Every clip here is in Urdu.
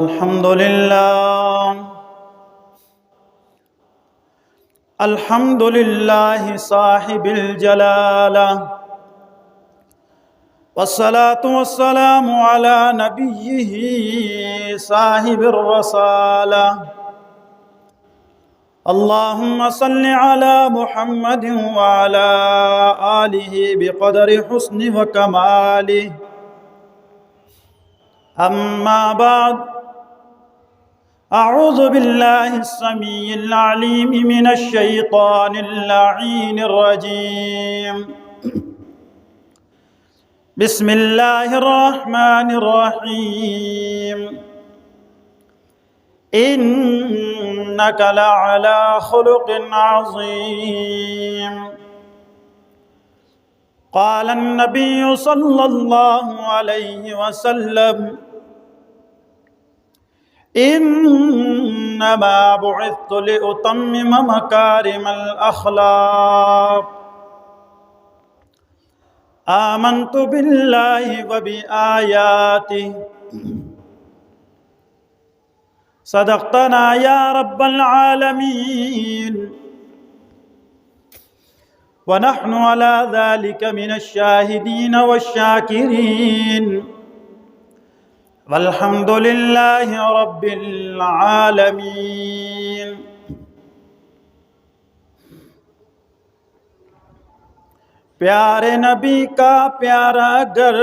الحمد لله صاحب الجلالة والصلاة والسلام على نبيه صاحب الرسالة اللهم صل على محمد وعلى آله بقدر حسن وكماله أما بعد أعوذ بالله السميع العليم من الشيطان اللعين الرجيم بسم الله الرحمن الرحيم إنك لعلى خلق عظيم قال النبي صلى الله عليه وسلم إنما بعثت لأتمم مكارم الأخلاق آمنت بالله وبآياته صدقتنا يا رب العالمين ونحن على ذلك من الشاهدين والشاكرين والحمد لله رب العالمين پیارے نبی کا پیارا گھر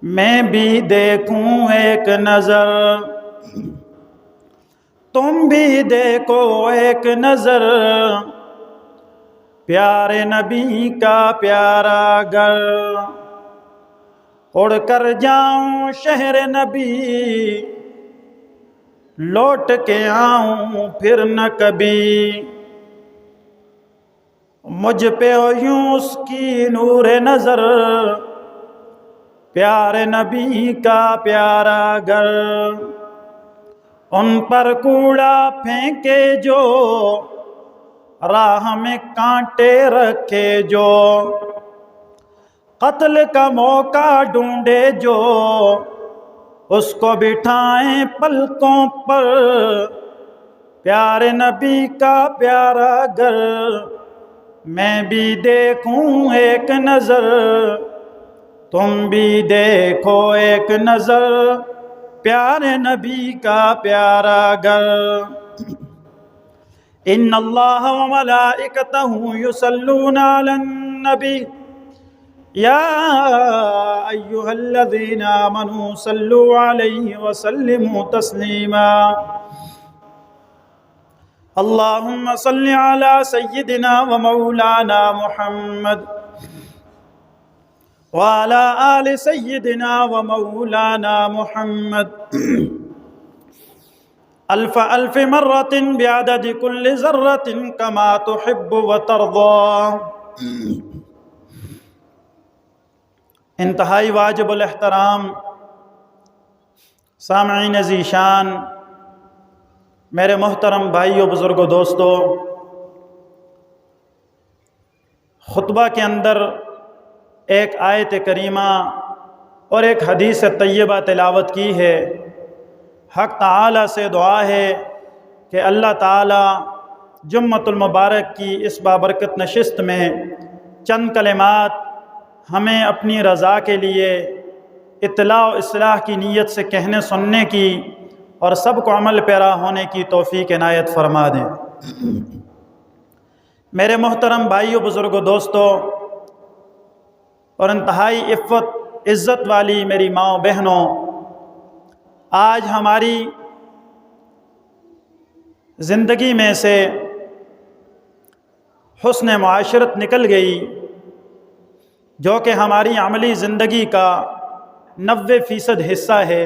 میں بھی دیکھوں ایک نظر تم بھی دیکھو ایک نظر پیارے نبی کا پیارا گھر اڑ کر جاؤں شہر نبی لوٹ کے آؤں پھر نہ کبھی مجھ پہ ہو یوں اس کی نور نظر پیارے نبی کا پیارا گھر ان پر کوڑا پھینکے جو راہ میں کانٹے رکھے جو قتل کا موقع ڈھونڈے جو اس کو بٹھائیں پلکوں پر پیارے نبی کا پیارا گھر میں بھی دیکھوں ایک نظر تم بھی دیکھو ایک نظر پیارے نبی کا پیارا گھر ان اللہ وملائکتہ یصلون علی النبی یا ایہا الذین آمنوا صلوا علیہ وسلموا تسلیما اللہم صل علی سیدنا ومولانا محمد وعلى آل سيدنا ومولانا محمد ألف ألف مرة بعدد كل ذرة كما تحب وترضى انتہائی واجب الاحترام سامعین ذیشان میرے محترم بھائیوں بزرگوں دوستو خطبہ کے اندر ایک آیت کریمہ اور ایک حدیث طیبہ تلاوت کی ہے حق تعالی سے دعا ہے کہ اللہ تعالی جمعۃ المبارک کی اس بابرکت نشست میں چند کلمات ہمیں اپنی رضا کے لیے اطلاع و اصلاح کی نیت سے کہنے سننے کی اور سب کو عمل پیرا ہونے کی توفیق عنایت فرما دیں میرے محترم بھائیوں بزرگوں دوستو اور انتہائی عزت والی میری ماؤں بہنوں آج ہماری زندگی میں سے حسن معاشرت نکل گئی جو کہ ہماری عملی زندگی کا 90% حصہ ہے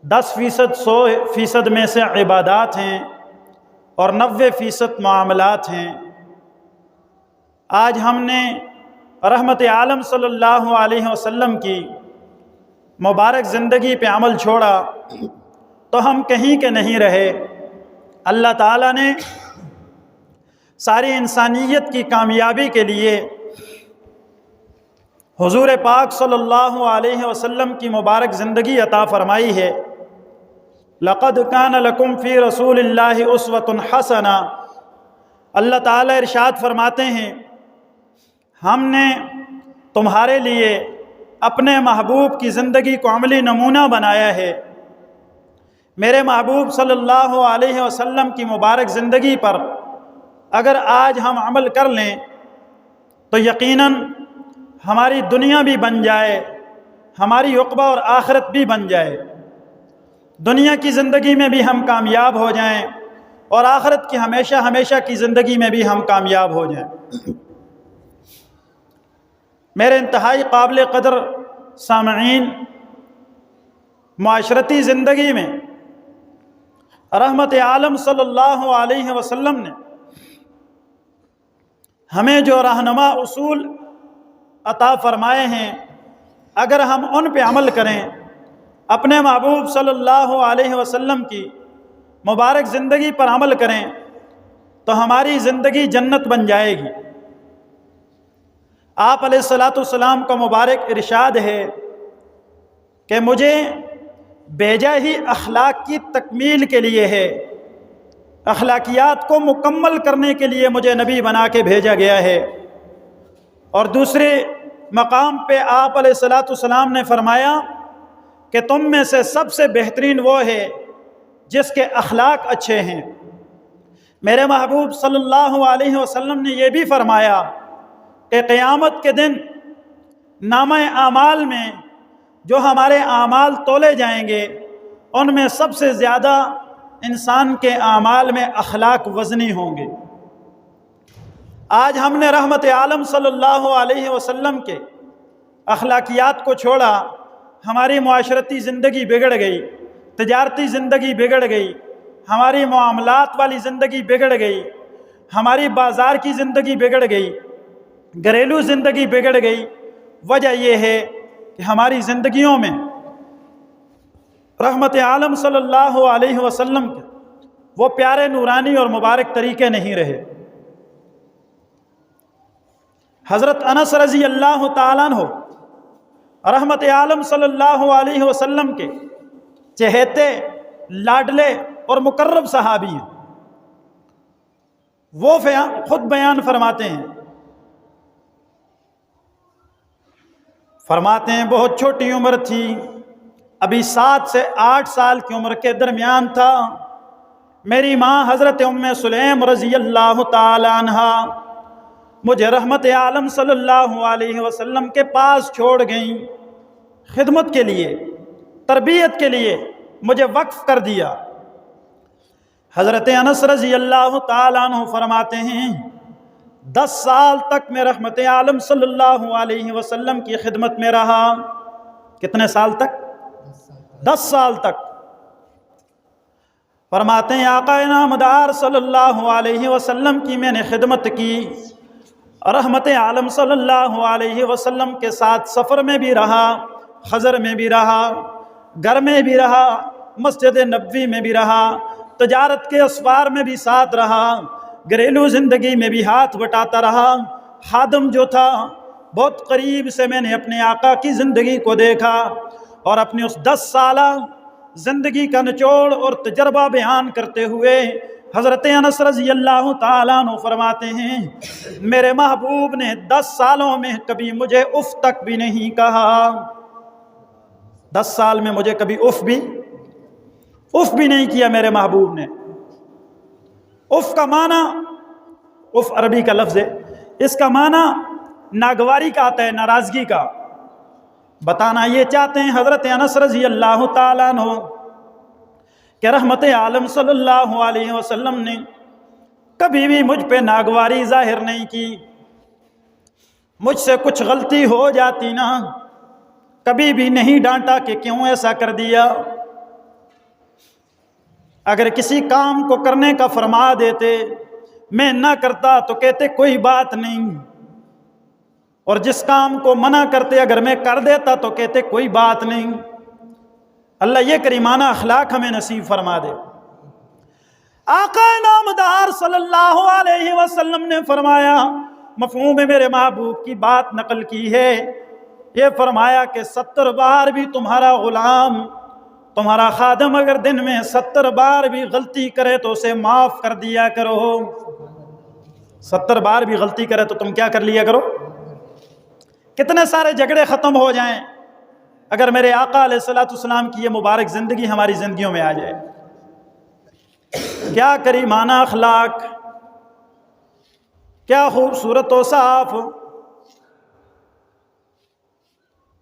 10% 100% میں سے عبادات ہیں اور 90% معاملات ہیں آج ہم نے رحمت عالم صلی اللہ علیہ وسلم کی مبارک زندگی پہ عمل چھوڑا تو ہم کہیں کے نہیں رہے اللہ تعالیٰ نے ساری انسانیت کی کامیابی کے لیے حضور پاک صلی اللہ علیہ وسلم کی مبارک زندگی عطا فرمائی ہے۔ لقد کان لکم فی رسول اللہ اسوۃ حسنہ، اللہ تعالیٰ ارشاد فرماتے ہیں ہم نے تمہارے لیے اپنے محبوب کی زندگی کو عملی نمونہ بنایا ہے۔ میرے محبوب صلی اللہ علیہ وسلم کی مبارک زندگی پر اگر آج ہم عمل کر لیں تو یقیناً ہماری دنیا بھی بن جائے، ہماری عقبہ اور آخرت بھی بن جائے۔ دنیا کی زندگی میں بھی ہم کامیاب ہو جائیں اور آخرت کی ہمیشہ ہمیشہ کی زندگی میں بھی ہم کامیاب ہو جائیں۔ میرے انتہائی قابل قدر سامعین، معاشرتی زندگی میں رحمت عالم صلی اللہ علیہ وسلم نے ہمیں جو رہنما اصول عطا فرمائے ہیں، اگر ہم ان پہ عمل کریں، اپنے محبوب صلی اللہ علیہ وسلم کی مبارک زندگی پر عمل کریں تو ہماری زندگی جنت بن جائے گی۔ آپ علیہ الصلاۃ والسلام کا مبارک ارشاد ہے کہ مجھے بھیجا ہی اخلاق کی تکمیل کے لیے ہے، اخلاقیات کو مکمل کرنے کے لیے مجھے نبی بنا کے بھیجا گیا ہے۔ اور دوسرے مقام پہ آپ علیہ الصلاۃ والسلام نے فرمایا کہ تم میں سے سب سے بہترین وہ ہے جس کے اخلاق اچھے ہیں۔ میرے محبوب صلی اللہ علیہ وسلم نے یہ بھی فرمایا کہ قیامت کے دن نامہ اعمال میں جو ہمارے اعمال تولے جائیں گے ان میں سب سے زیادہ انسان کے اعمال میں اخلاق وزنی ہوں گے۔ آج ہم نے رحمت عالم صلی اللہ علیہ وسلم کے اخلاقیات کو چھوڑا، ہماری معاشرتی زندگی بگڑ گئی، تجارتی زندگی بگڑ گئی، ہماری معاملات والی زندگی بگڑ گئی، ہماری بازار کی زندگی بگڑ گئی، گھریلو زندگی بگڑ گئی۔ وجہ یہ ہے کہ ہماری زندگیوں میں رحمت عالم صلی اللہ علیہ وسلم کے وہ پیارے نورانی اور مبارک طریقے نہیں رہے۔ حضرت انس رضی اللہ تعالیٰ عنہ رحمت عالم صلی اللہ علیہ وسلم کے چہیتے، لاڈلے اور مقرب صحابی ہیں۔ وہ خود بیان فرماتے ہیں بہت چھوٹی عمر تھی، ابھی 7 سے 8 سال کی عمر کے درمیان تھا، میری ماں حضرت ام سلیم رضی اللہ تعالی عنہا مجھے رحمت عالم صلی اللہ علیہ وسلم کے پاس چھوڑ گئیں، خدمت کے لیے، تربیت کے لیے مجھے وقف کر دیا۔ حضرت انس رضی اللہ تعالیٰ عنہ فرماتے ہیں 10 سال تک میں رحمت عالم صلی اللہ علیہ وسلم کی خدمت میں رہا۔ کتنے سال تک؟ 10 سال تک۔ فرماتے ہیں آقا نامدار صلی اللہ علیہ وسلم کی میں نے خدمت کی، رحمت عالم صلی اللہ علیہ وسلم کے ساتھ سفر میں بھی رہا، حضر میں بھی رہا، گھر میں بھی رہا، مسجد نبوی میں بھی رہا، تجارت کے اسفار میں بھی ساتھ رہا، گھریلو زندگی میں بھی ہاتھ بٹاتا رہا۔ خادم جو تھا بہت قریب سے میں نے اپنے آقا کی زندگی کو دیکھا، اور اپنی اس 10 سالہ زندگی کا نچوڑ اور تجربہ بیان کرتے ہوئے حضرت انس رضی اللہ تعالیٰ عنہ فرماتے ہیں میرے محبوب نے 10 سالوں میں کبھی مجھے اف تک بھی نہیں کہا۔ 10 سال میں مجھے کبھی اف بھی نہیں کیا میرے محبوب نے۔ اف کا معنی، اف عربی کا لفظ ہے، اس کا معنی ناگواری کا آتا ہے، ناراضگی کا۔ بتانا یہ چاہتے ہیں حضرت انس رضی اللہ تعالیٰ عنہ کہ رحمت عالم صلی اللہ علیہ وسلم نے کبھی بھی مجھ پہ ناگواری ظاہر نہیں کی۔ مجھ سے کچھ غلطی ہو جاتی نا، کبھی بھی نہیں ڈانٹا کہ کیوں ایسا کر دیا۔ اگر کسی کام کو کرنے کا فرما دیتے، میں نہ کرتا تو کہتے کوئی بات نہیں، اور جس کام کو منع کرتے اگر میں کر دیتا تو کہتے کوئی بات نہیں۔ اللہ یہ کریمانہ اخلاق ہمیں نصیب فرما دے۔ آقا نامدار صلی اللہ علیہ وسلم نے فرمایا، مفہوم میرے محبوب کی بات نقل کی ہے یہ فرمایا کہ 70 بار بھی تمہارا غلام، تمہارا خادم اگر دن میں 70 بار بھی غلطی کرے تو اسے معاف کر دیا کرو۔ 70 بار بھی غلطی کرے تو تم کیا کر لیا کرو؟ کتنے سارے جھگڑے ختم ہو جائیں اگر میرے آقا علیہ الصلوۃ والسلام کی یہ مبارک زندگی ہماری زندگیوں میں آ جائے۔ کیا کریمانہ اخلاق، کیا خوبصورت و صاف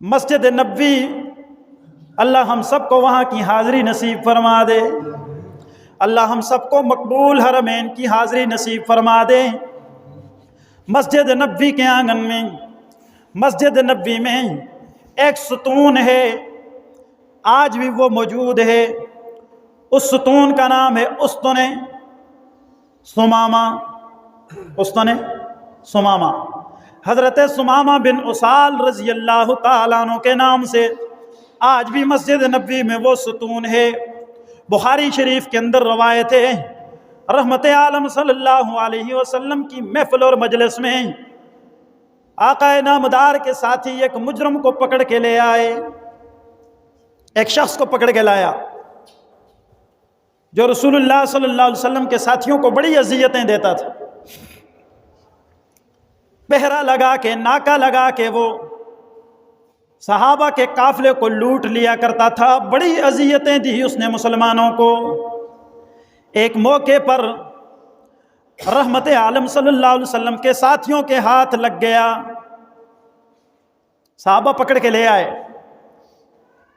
مسجد نبوی، اللہ ہم سب کو وہاں کی حاضری نصیب فرما دے، اللہ ہم سب کو مقبول حرمین کی حاضری نصیب فرما دے۔ مسجد نبوی کے آنگن میں، مسجد نبوی میں ایک ستون ہے، آج بھی وہ موجود ہے، اس ستون کا نام ہے استن ثمامہ۔ استن ثمامہ، حضرت ثمامہ بن اسال رضی اللہ تعالیٰ عنہ کے نام سے آج بھی مسجد نبوی میں وہ ستون ہے۔ بخاری شریف کے اندر روایت ہے، رحمت عالم صلی اللہ علیہ وسلم کی محفل اور مجلس میں آقا نامدار کے ساتھی ایک مجرم کو پکڑ کے لے آئے، ایک شخص کو پکڑ کے لایا جو رسول اللہ صلی اللہ علیہ وسلم کے ساتھیوں کو بڑی اذیتیں دیتا تھا، پہرا لگا کے، ناکا لگا کے وہ صحابہ کے قافلے کو لوٹ لیا کرتا تھا، بڑی اذیتیں دی اس نے مسلمانوں کو۔ ایک موقع پر رحمت عالم صلی اللہ علیہ وسلم کے ساتھیوں کے ہاتھ لگ گیا، صحابہ پکڑ کے لے آئے،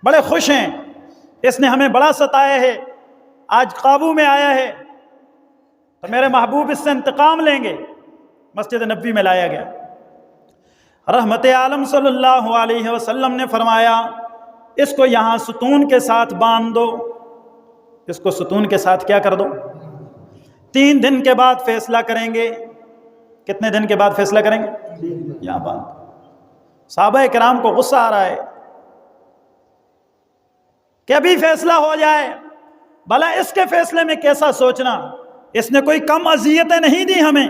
بڑے خوش ہیں، اس نے ہمیں بڑا ستایا ہے، آج قابو میں آیا ہے تو میرے محبوب اس سے انتقام لیں گے۔ مسجد نبوی میں لایا گیا، رحمت عالم صلی اللہ علیہ وسلم نے فرمایا اس کو یہاں ستون کے ساتھ باندھ دو، اس کو ستون کے ساتھ کیا کر دو، 3 دن کے بعد فیصلہ کریں گے۔ کتنے دن کے بعد فیصلہ کریں گے؟ یہاں باندھ۔ صحابہ کرام کو غصہ آ رہا ہے کہ ابھی فیصلہ ہو جائے، بھلا اس کے فیصلے میں کیسا سوچنا، اس نے کوئی کم اذیتیں نہیں دی، ہمیں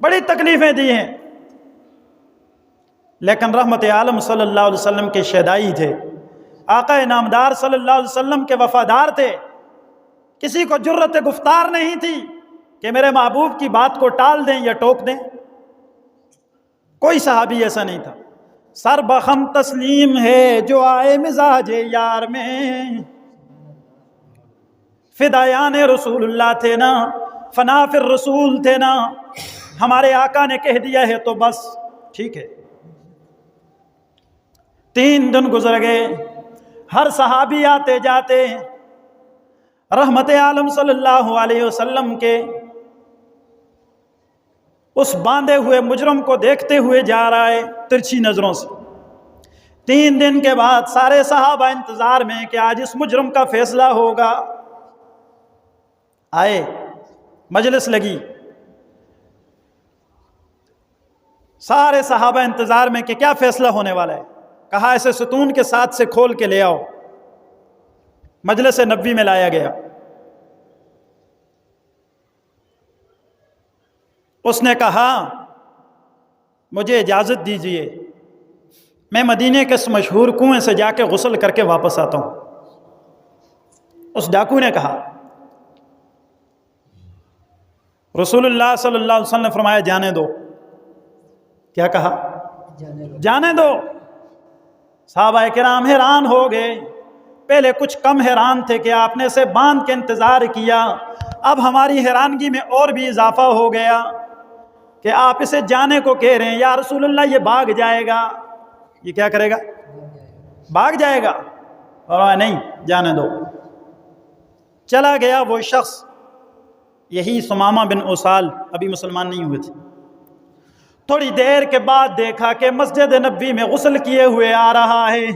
بڑی تکلیفیں دی ہیں، لیکن رحمت عالم صلی اللہ علیہ وسلم کے شیدائی تھے، آقا نامدار صلی اللہ علیہ وسلم کے وفادار تھے، کسی کو جرت گفتار نہیں تھی کہ میرے محبوب کی بات کو ٹال دیں یا ٹوک دیں، کوئی صحابی ایسا نہیں تھا۔ سر بخم تسلیم ہے جو آئے مزاج یار میں، فدایان رسول اللہ تھے نا، فنا فی الرسول تھے نا، ہمارے آقا نے کہہ دیا ہے تو بس ٹھیک ہے۔ 3 دن گزر گئے، ہر صحابی آتے جاتے رحمت عالم صلی اللہ علیہ وسلم کے اس باندھے ہوئے مجرم کو دیکھتے ہوئے جا رہا ہے ترچھی نظروں سے۔ 3 دن کے بعد سارے صحابہ انتظار میں کہ آج اس مجرم کا فیصلہ ہوگا، آئے، مجلس لگی، سارے صحابہ انتظار میں کہ کیا فیصلہ ہونے والا ہے، کہا اسے ستون کے ساتھ سے کھول کے لے آؤ، مجلس نبوی میں لایا گیا۔ اس نے کہا مجھے اجازت دیجئے، میں مدینے کے اس مشہور کنویں سے جا کے غسل کر کے واپس آتا ہوں۔ اس ڈاکو نے کہا، رسول اللہ صلی اللہ علیہ وسلم نے فرمایا جانے دو۔ کیا کہا؟ جانے دو۔ صحابہ کرام حیران ہو گئے، پہلے کچھ کم حیران تھے کہ آپ نے اسے باندھ کے انتظار کیا، اب ہماری حیرانگی میں اور بھی اضافہ ہو گیا کہ آپ اسے جانے کو کہہ رہے ہیں، یا رسول اللہ یہ بھاگ جائے گا، یہ کیا کرے گا؟ بھاگ جائے گا، اور نہیں جانے دو۔ چلا گیا وہ شخص، یہی ثمامہ بن اسال، ابھی مسلمان نہیں ہوئے تھے۔ تھوڑی دیر کے بعد دیکھا کہ مسجد نبوی میں غسل کیے ہوئے آ رہا ہے،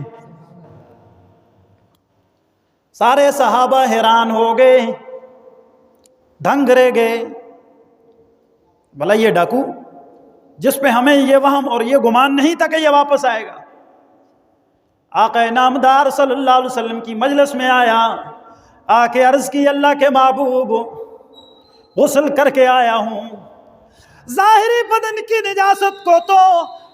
سارے صحابہ حیران ہو گئے، دنگ رہ گئے، بھلا یہ ڈاکو جس پہ ہمیں یہ وہم اور یہ گمان نہیں تھا کہ یہ واپس آئے گا، آقا نامدار صلی اللہ علیہ وسلم کی مجلس میں آیا، آ کے عرض کی اللہ کے محبوب غسل کر کے آیا ہوں، ظاہری بدن کی نجاست کو تو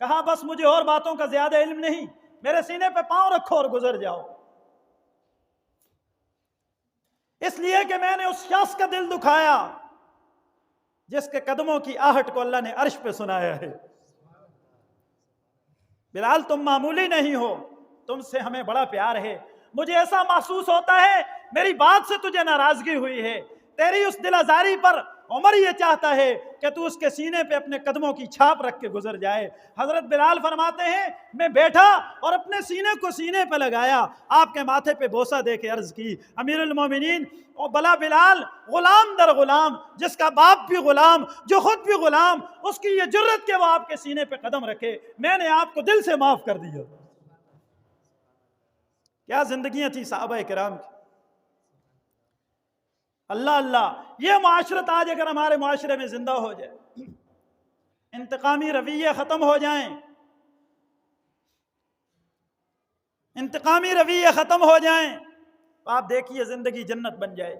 کہا بس مجھے اور باتوں کا زیادہ علم نہیں، میرے سینے پہ پاؤں رکھو اور گزر جاؤ، اس لیے کہ میں نے اس شخص کا دل دکھایا جس کے قدموں کی آہٹ کو اللہ نے عرش پہ سنایا ہے۔ بلال تم معمولی نہیں ہو، تم سے ہمیں بڑا پیار ہے، مجھے ایسا محسوس ہوتا ہے میری بات سے تجھے ناراضگی ہوئی ہے، تیری اس دل آزاری پر عمر یہ چاہتا ہے کہ تو اس کے سینے پہ اپنے قدموں کی چھاپ رکھ کے گزر جائے۔ حضرت بلال فرماتے ہیں میں بیٹھا اور اپنے سینے کو سینے پہ لگایا، آپ کے ماتھے پہ بوسہ دے کے عرض کی امیر المومنین او بلا بلال، غلام در غلام، جس کا باپ بھی غلام، جو خود بھی غلام، اس کی یہ جرت کہ وہ آپ کے سینے پہ قدم رکھے، میں نے آپ کو دل سے معاف کر دیا۔ کیا زندگیاں تھی صحابہ کرام کی! اللہ اللہ، یہ معاشرت آج اگر ہمارے معاشرے میں زندہ ہو جائے، انتقامی رویے ختم ہو جائیں، انتقامی رویے ختم ہو جائیں، تو آپ دیکھیے زندگی جنت بن جائے۔